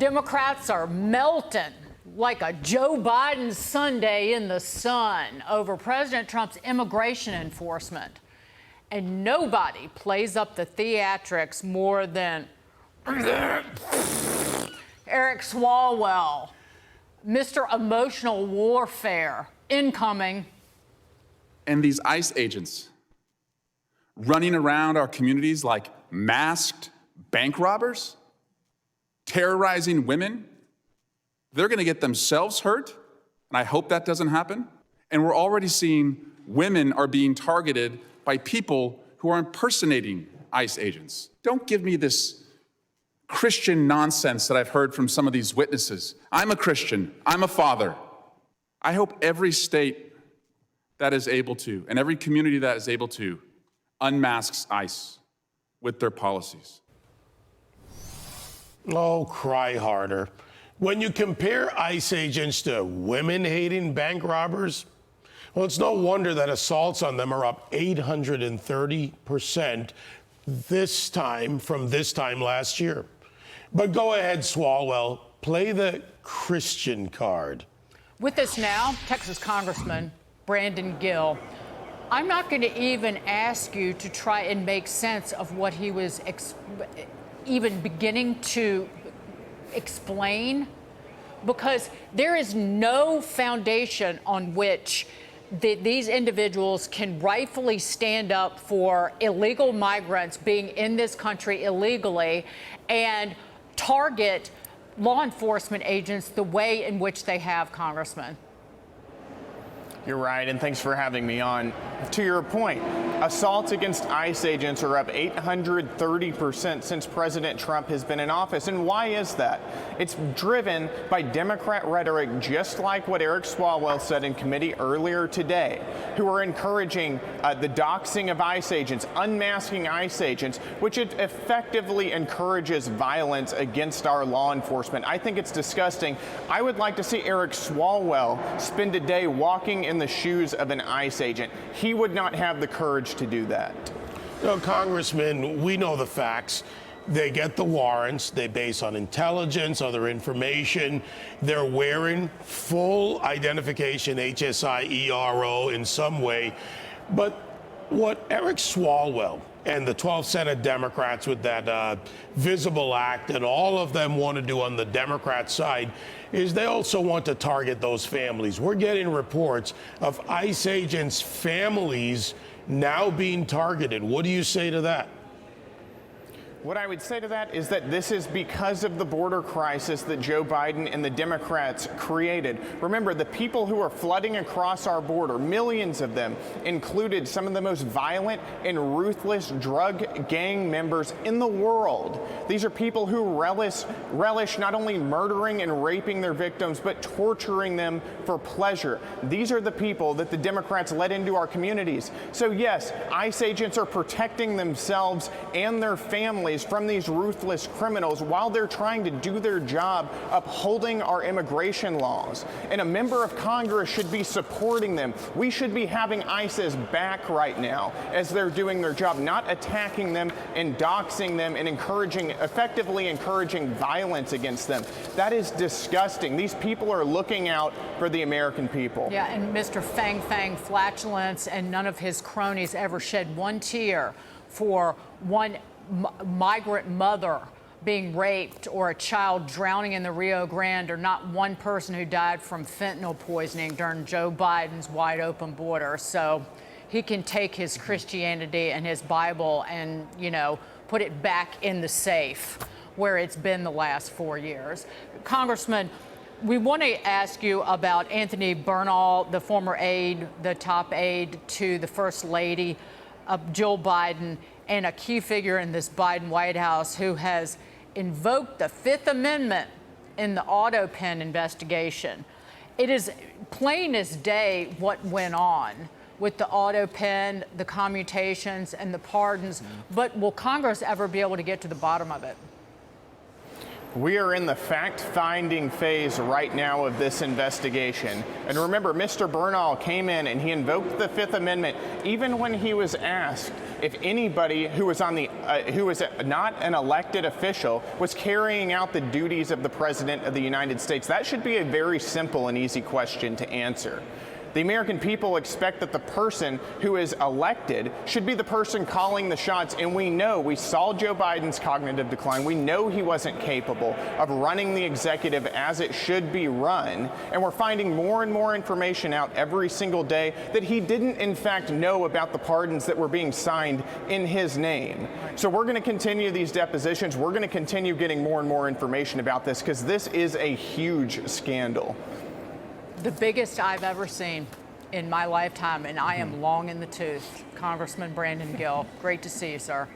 Democrats are melting like a Joe Biden sundae in the sun over President Trump's immigration enforcement. And nobody plays up the theatrics more than Eric Swalwell, Mr. Emotional Warfare, incoming. And these ICE agents running around our communities like masked bank robbers, terrorizing women, they're going to get themselves hurt, and I hope that doesn't happen. And we're already seeing women are being targeted by people who are impersonating ICE agents. Don't give me this Christian nonsense that I've heard from some of these witnesses. I'm a Christian, I'm a father. I hope every state that is able to, and every community that is able to, unmasks ICE with their policies. Oh, cry harder. When you compare ICE agents to women-hating bank robbers, well, it's no wonder that assaults on them are up 830% this time from this time last year. But go ahead, Swalwell, play the Christian card. With us now, Texas Congressman Brandon Gill. I'm not going to even ask you to try and make sense of what he was even beginning to explain, because there is no foundation on which these individuals can rightfully stand up for illegal migrants being in this country illegally and target law enforcement agents the way in which they have, Congressman. You're right, and thanks for having me on. To your point, assaults against ICE agents are up 830% since President Trump has been in office. And why is that? It's driven by Democrat rhetoric, just like what Eric Swalwell said in committee earlier today, who are encouraging the doxing of ICE agents, unmasking ICE agents, which it effectively encourages violence against our law enforcement. I think it's disgusting. I would like to see Eric Swalwell spend a day walking in the shoes of an ICE agent. He would not have the courage to do that. No, Congressman, we know the facts. They get the warrants, they base on intelligence, other information. They're wearing full identification, HSI, ERO in some way. But what Eric Swalwell and the 12 Senate Democrats with that Visible Act and all of them want to do on the Democrat side is they also want to target those families. We're getting reports of ICE agents' families now being targeted. What do you say to that? What I would say to that is that this is because of the border crisis that Joe Biden and the Democrats created. Remember, the people who are flooding across our border, millions of them, included some of the most violent and ruthless drug gang members in the world. These are people who relish not only murdering and raping their victims, but torturing them for pleasure. These are the people that the Democrats let into our communities. So yes, ICE agents are protecting themselves and their families from these ruthless criminals while they're trying to do their job upholding our immigration laws. And a member of Congress should be supporting them. We should be having ICE's back right now as they're doing their job, not attacking them and doxing them and effectively encouraging violence against them. That is disgusting. These people are looking out for the American people. Yeah, and Mr. Fang Fang Flatulence and none of his cronies ever shed one tear for one migrant mother being raped or a child drowning in the Rio Grande, or not one person who died from fentanyl poisoning during Joe Biden's wide open border. So he can take his Christianity and his Bible and, you know, put it back in the safe where it's been the last 4 years. Congressman, we want to ask you about Anthony Bernal, the former aide, the top aide to the First Lady of Jill Biden, and a key figure in this Biden White House who has invoked the Fifth Amendment in the autopen investigation. It is plain as day what went on with the autopen, the commutations, and the pardons. But will Congress ever be able to get to the bottom of it? We are in the fact-finding phase right now of this investigation. And remember, Mr. Bernal came in and he invoked the Fifth Amendment even when he was asked if anybody who was not an elected official was carrying out the duties of the President of the United States. That should be a very simple and easy question to answer. The American people expect that the person who is elected should be the person calling the shots, and we saw Joe Biden's cognitive decline. We know he wasn't capable of running the executive as it should be run, and we're finding more and more information out every single day that he didn't in fact know about the pardons that were being signed in his name. So we're going to continue these depositions. We're going to continue getting more and more information about this because this is a huge scandal. The biggest I've ever seen in my lifetime, and I am long in the tooth. Congressman Brandon Gill, great to see you, sir.